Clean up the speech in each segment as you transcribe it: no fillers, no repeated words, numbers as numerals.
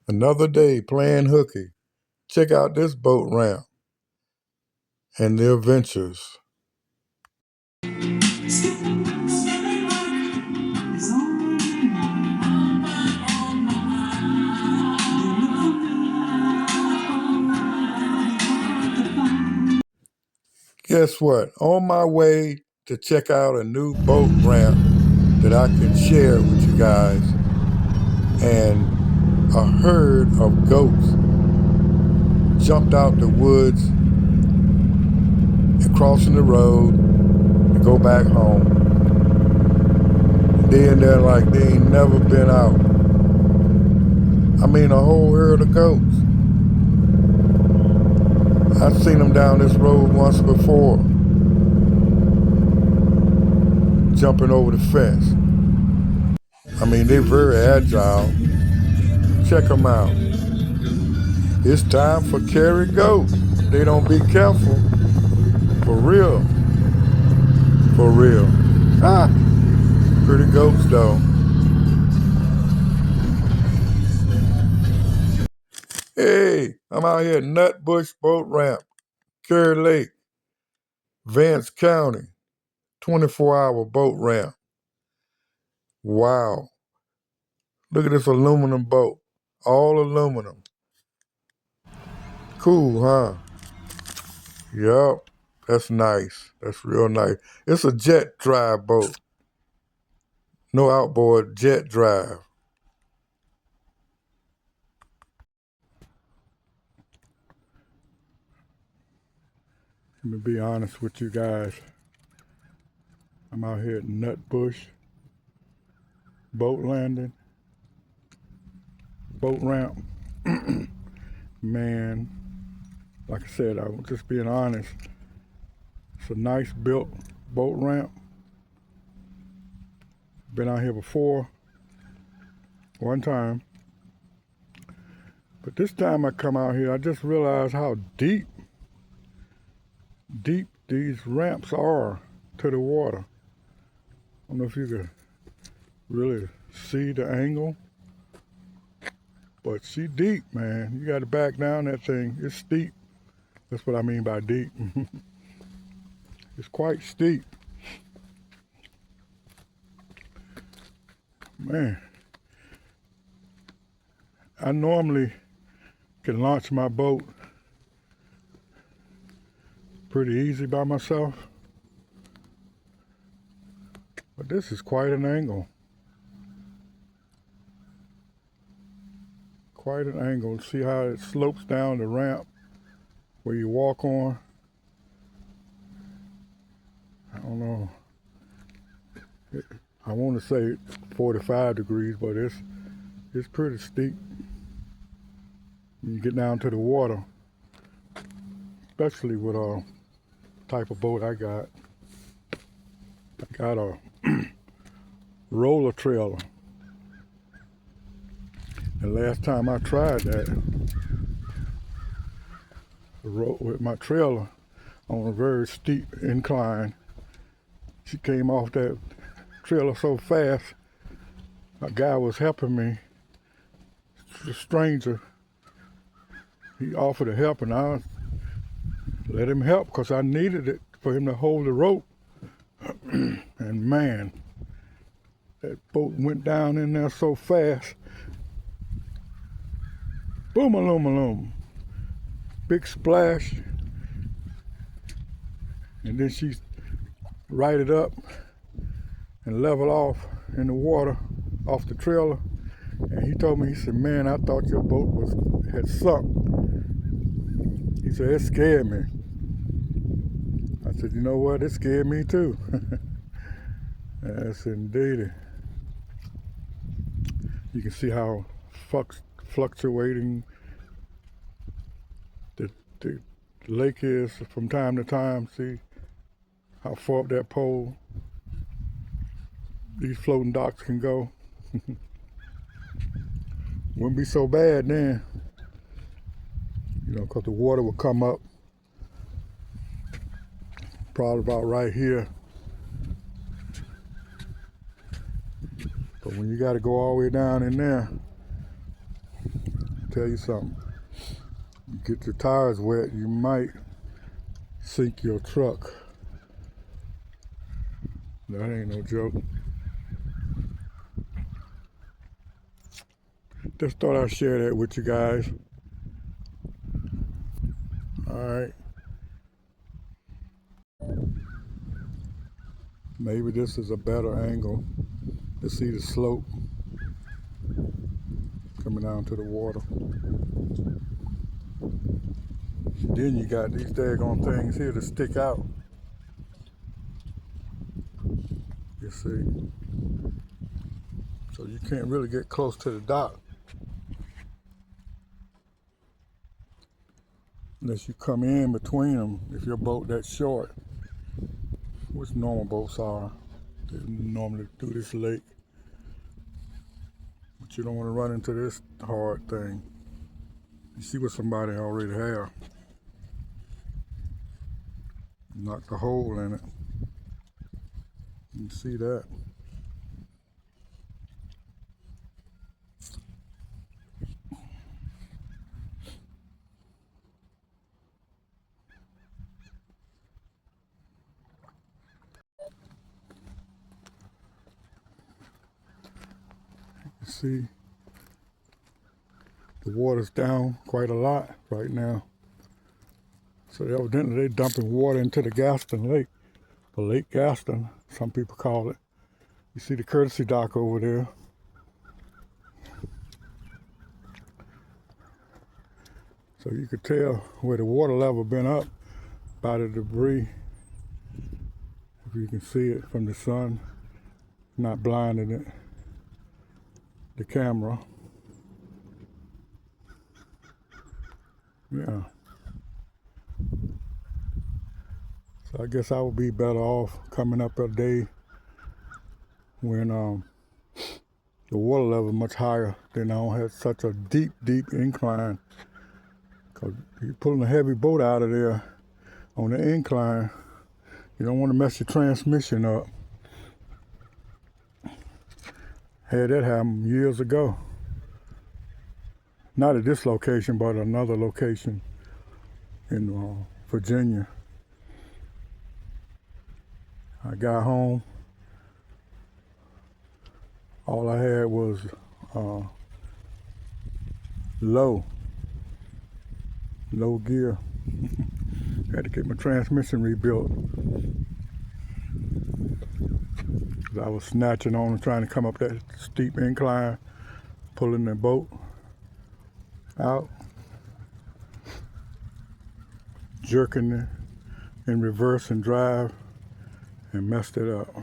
Another day playing hooky. Check out this boat ramp and their adventures. Guess what? On my way to check out a new boat ramp that I can share with you guys, and a herd of goats jumped out the woods and crossing the road to go back home. Then they're like they ain't never been out. I mean, a whole herd of goats. I've seen them down this road once before, jumping over the fence. I mean, they're very agile. Check them out. It's time for Kerr goat. They don't be careful. For real. For real. Ah, pretty goats though. Hey, I'm out here at Nutbush Boat Ramp, Kerr Lake, Vance County, 24-hour boat ramp. Wow. Look at this aluminum boat. All aluminum. Cool, huh? Yup. That's nice. That's real nice. It's a jet drive boat. No outboard, jet drive. Let me be honest with you guys. I'm out here at Nutbush boat landing, boat ramp. Man, like I said, I'm just being honest. It's a nice built boat ramp. Been out here before, one time. But this time I come out here, I just realized how deep these ramps are to the water. I don't know if you can really see the angle, but she deep, man. You got to back down that thing. It's steep. That's what I mean by deep. It's quite steep. Man, I normally can launch my boat pretty easy by myself, but this is quite an angle. Quite an angle. See how it slopes down the ramp where you walk on? I don't know. I want to say 45 degrees, but it's pretty steep. When you get down to the water, especially with a type of boat I got. I got a roller trailer. And last time I tried that, with my trailer on a very steep incline, she came off that trailer so fast. A guy was helping me, a stranger. He offered to help, and I let him help because I needed it for him to hold the rope. And man, that boat went down in there so fast. Boom, alum, alum. Big splash. And then she righted up and leveled off in the water off the trailer. And he told me, he said, man, I thought your boat had sunk. He said, it scared me. I said, you know what, it scared me too. Yes, indeed. You can see how fluctuating the lake is from time to time. See how far up that pole these floating docks can go. Wouldn't be so bad then, you know, because the water will come up probably about right here. But when you got to go all the way down in there, tell you something. You get your tires wet, you might sink your truck. That ain't no joke. Just thought I'd share that with you guys. Alright. Maybe this is a better angle to see the slope coming down to the water. Then you got these daggone things here to stick out. You see? So you can't really get close to the dock unless you come in between them if your boat that short, which normal boats are. They normally do this lake. But you don't want to run into this hard thing. You see what somebody already have. Knocked a hole in it. You can see that. You see the water's down quite a lot right now. So evidently they're dumping water into the Gaston Lake, or Lake Gaston, some people call it. You see the courtesy dock over there. So you could tell where the water level been up by the debris. If you can see it from the sun, not blinding it, the camera. Yeah. So I guess I would be better off coming up a day when the water level is much higher. Then I don't have such a deep incline. Cause you're pulling a heavy boat out of there on the incline. You don't want to mess your transmission up. Had that happen years ago. Not at this location, but another location in Virginia. I got home. All I had was low gear. Had to get my transmission rebuilt. I was snatching on and trying to come up that steep incline, pulling the boat out, jerking it in reverse and drive, and messed it up.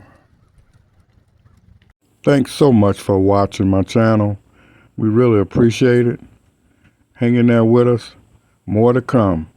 Thanks so much for watching my channel. We really appreciate it. Hang in there with us. More to come.